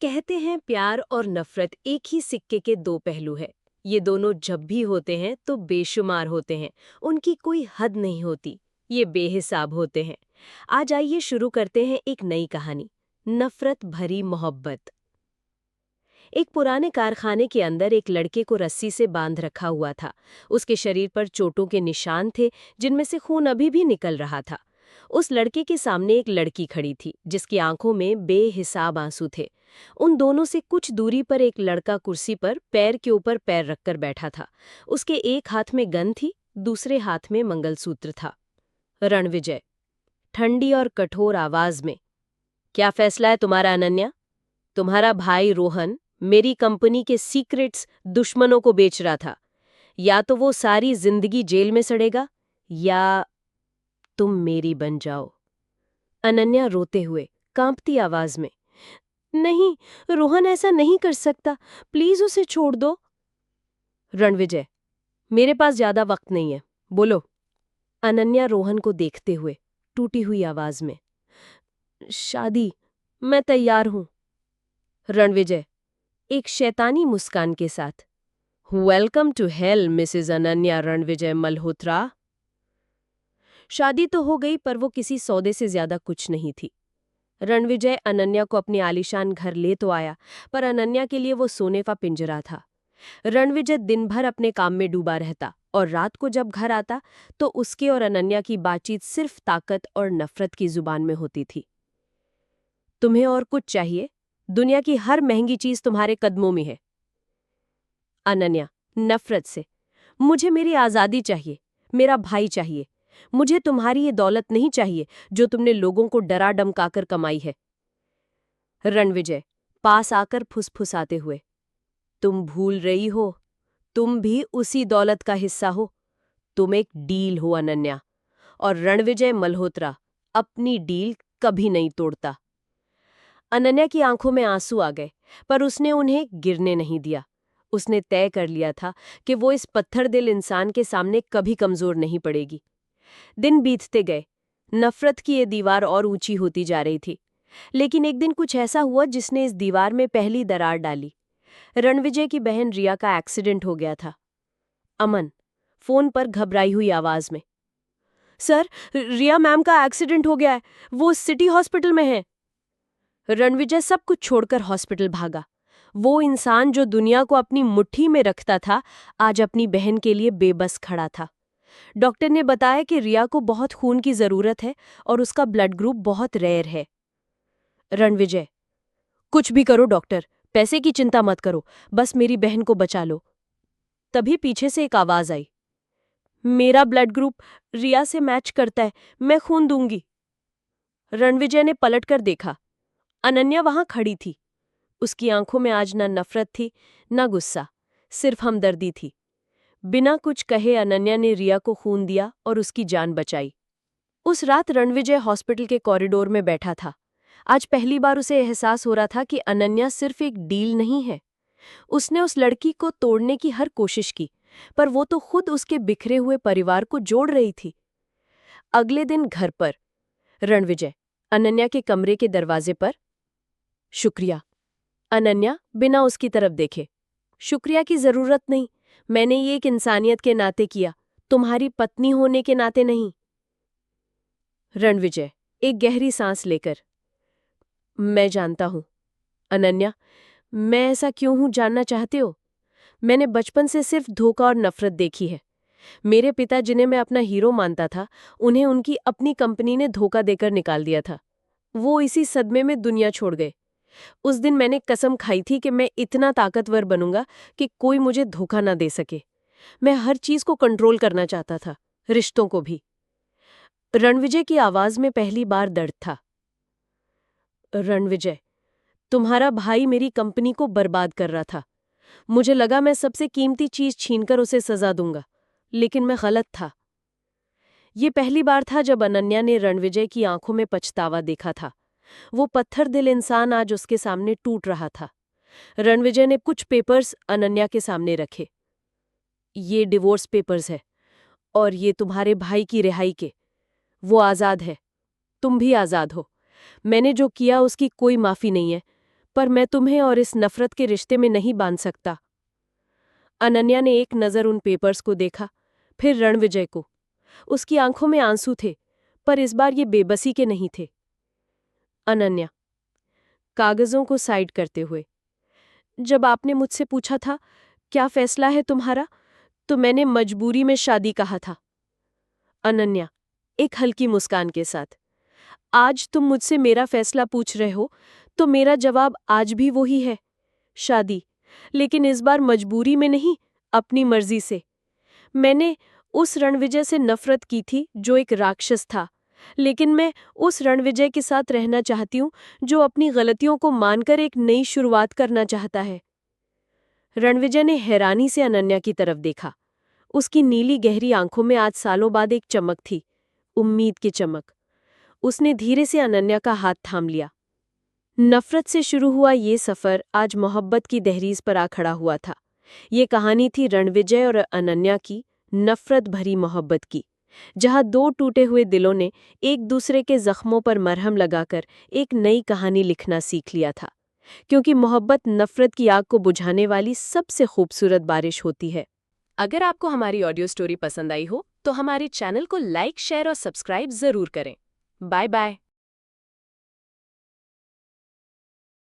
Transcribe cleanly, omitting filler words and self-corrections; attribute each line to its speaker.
Speaker 1: कहते हैं प्यार और नफरत एक ही सिक्के के दो पहलू है। ये दोनों जब भी होते हैं तो बेशुमार होते हैं। उनकी कोई हद नहीं होती। ये बेहिसाब होते हैं। आज आइए शुरू करते हैं एक नई कहानी, नफरत भरी मोहब्बत। एक पुराने कारखाने के अंदर एक लड़के को रस्सी से बांध रखा हुआ था। उसके शरीर पर चोटों के निशान थे, जिनमें से खून अभी भी निकल रहा था। उस लड़के के सामने एक लड़की खड़ी थी, जिसकी आंखों में बेहिसाब आंसू थे। उन दोनों से कुछ दूरी पर एक लड़का कुर्सी पर पैर के ऊपर पैर रखकर बैठा था। उसके एक हाथ में गन थी, दूसरे हाथ में मंगलसूत्र था। रणविजय, ठंडी और कठोर आवाज में, क्या फैसला है तुम्हारा अनन्या? तुम्हारा भाई रोहन मेरी कंपनी के सीक्रेट्स दुश्मनों को बेच रहा था। या तो वो सारी जिंदगी जेल में सड़ेगा, या तुम मेरी बन जाओ। अनन्या रोते हुए, कांपती आवाज में, नहीं, रोहन ऐसा नहीं कर सकता, प्लीज उसे छोड़ दो। रणविजय, मेरे पास ज्यादा वक्त नहीं है, बोलो। अनन्या रोहन को देखते हुए, टूटी हुई आवाज में, शादी, मैं तैयार हूं। रणविजय, एक शैतानी मुस्कान के साथ, welcome to hell Mrs Ananya Ranvijay Malhotra. शादी तो हो गई, पर वो किसी सौदे से ज्यादा कुछ नहीं थी। रणविजय अनन्या को अपने आलीशान घर ले तो आया, पर अनन्या के लिए वो सोने का पिंजरा था। रणविजय दिन भर अपने काम में डूबा रहता और रात को जब घर आता तो उसके और अनन्या की बातचीत सिर्फ ताकत और नफरत की जुबान में होती थी। तुम्हें और कुछ चाहिए? दुनिया की हर महंगी चीज तुम्हारे कदमों में है। अनन्या, नफरत से, मुझे मेरी आजादी चाहिए, मेरा भाई चाहिए। मुझे तुम्हारी ये दौलत नहीं चाहिए जो तुमने लोगों को डरा धमकाकर कमाई है। रणविजय, पास आकर फुसफुसाते हुए, तुम भूल रही हो, तुम भी उसी दौलत का हिस्सा हो। तुम एक डील हो अनन्या, और रणविजय मल्होत्रा अपनी डील कभी नहीं तोड़ता। अनन्या की आंखों में आंसू आ गए, पर उसने उन्हें गिरने नहीं दिया। उसने तय कर लिया था कि वो इस पत्थर दिल इंसान के सामने कभी कमजोर नहीं पड़ेगी। दिन बीतते गए, नफरत की ये दीवार और ऊंची होती जा रही थी। लेकिन एक दिन कुछ ऐसा हुआ जिसने इस दीवार में पहली दरार डाली। रणविजय की बहन रिया का एक्सीडेंट हो गया था। अमन, फोन पर घबराई हुई आवाज में, सर, रिया मैम का एक्सीडेंट हो गया है, वो सिटी हॉस्पिटल में है। रणविजय सब कुछ छोड़कर हॉस्पिटल भागा। वो इंसान जो दुनिया को अपनी मुट्ठी में रखता था, आज अपनी बहन के लिए बेबस खड़ा था। डॉक्टर ने बताया कि रिया को बहुत खून की जरूरत है और उसका ब्लड ग्रुप बहुत रेयर है। रणविजय, कुछ भी करो डॉक्टर, पैसे की चिंता मत करो, बस मेरी बहन को बचा लो। तभी पीछे से एक आवाज आई, मेरा ब्लड ग्रुप रिया से मैच करता है, मैं खून दूंगी। रणविजय ने पलटकर देखा। अनन्या वहां खड़ी थी। उसकी आंखों में आज न नफरत थी, न गुस्सा, सिर्फ हमदर्दी थी। बिना कुछ कहे अनन्या ने रिया को खून दिया और उसकी जान बचाई। उस रात रणविजय हॉस्पिटल के कॉरिडोर में बैठा था। आज पहली बार उसे एहसास हो रहा था कि अनन्या सिर्फ एक डील नहीं है। उसने उस लड़की को तोड़ने की हर कोशिश की, पर वो तो खुद उसके बिखरे हुए परिवार को जोड़ रही थी। अगले दिन घर पर रणविजय, अनन्या के कमरे के दरवाजे पर, शुक्रिया। अनन्या बिना उसकी तरफ देखे, शुक्रिया की जरूरत नहीं, मैंने ये एक इंसानियत के नाते किया, तुम्हारी पत्नी होने के नाते नहीं। रणविजय, एक गहरी सांस लेकर, मैं जानता हूं। अनन्या, मैं ऐसा क्यों हूं जानना चाहते हो? मैंने बचपन से सिर्फ धोखा और नफरत देखी है। मेरे पिता, जिन्हें मैं अपना हीरो मानता था, उन्हें उनकी अपनी कंपनी ने धोखा देकर निकाल दिया था। वो इसी सदमे में दुनिया छोड़ गए। उस दिन मैंने कसम खाई थी कि मैं इतना ताकतवर बनूंगा कि कोई मुझे धोखा ना दे सके। मैं हर चीज को कंट्रोल करना चाहता था, रिश्तों को भी। रणविजय की आवाज में पहली बार दर्द था। रणविजय, तुम्हारा भाई मेरी कंपनी को बर्बाद कर रहा था। मुझे लगा मैं सबसे कीमती चीज छीनकर उसे सजा दूंगा, लेकिन मैं गलत था। ये पहली बार था जब अनन्या ने रणविजय की आंखों में पछतावा देखा था। वो पत्थर दिल इंसान आज उसके सामने टूट रहा था। रणविजय ने कुछ पेपर्स अनन्या के सामने रखे। ये डिवोर्स पेपर्स है, और ये तुम्हारे भाई की रिहाई के। वो आजाद है, तुम भी आजाद हो। मैंने जो किया उसकी कोई माफी नहीं है, पर मैं तुम्हें और इस नफरत के रिश्ते में नहीं बांध सकता। अनन्या ने एक नज़र उन पेपर्स को देखा, फिर रणविजय को। उसकी आंखों में आंसू थे, पर इस बार ये बेबसी के नहीं थे। अनन्या, कागजों को साइड करते हुए, जब आपने मुझसे पूछा था क्या फैसला है तुम्हारा, तो मैंने मजबूरी में शादी कहा था। अनन्या, एक हल्की मुस्कान के साथ, आज तुम मुझसे मेरा फैसला पूछ रहे हो, तो मेरा जवाब आज भी वही है, शादी। लेकिन इस बार मजबूरी में नहीं, अपनी मर्जी से। मैंने उस रणविजय से नफरत की थी जो एक राक्षस था, लेकिन मैं उस रणविजय के साथ रहना चाहती हूँ जो अपनी गलतियों को मानकर एक नई शुरुआत करना चाहता है। रणविजय ने हैरानी से अनन्या की तरफ देखा। उसकी नीली गहरी आंखों में आज सालों बाद एक चमक थी, उम्मीद की चमक। उसने धीरे से अनन्या का हाथ थाम लिया। नफरत से शुरू हुआ ये सफर आज मोहब्बत की दहलीज पर आ खड़ा हुआ था। ये कहानी थी रणविजय और अनन्या की, नफरत भरी मोहब्बत की, जहां दो टूटे हुए दिलों ने एक दूसरे के जख्मों पर मरहम लगाकर एक नई कहानी लिखना सीख लिया था। क्योंकि मोहब्बत नफरत की आग को बुझाने वाली सबसे खूबसूरत बारिश होती है। अगर आपको हमारी ऑडियो स्टोरी पसंद आई हो, तो हमारे चैनल को लाइक, शेयर और सब्सक्राइब जरूर करें। Bye bye.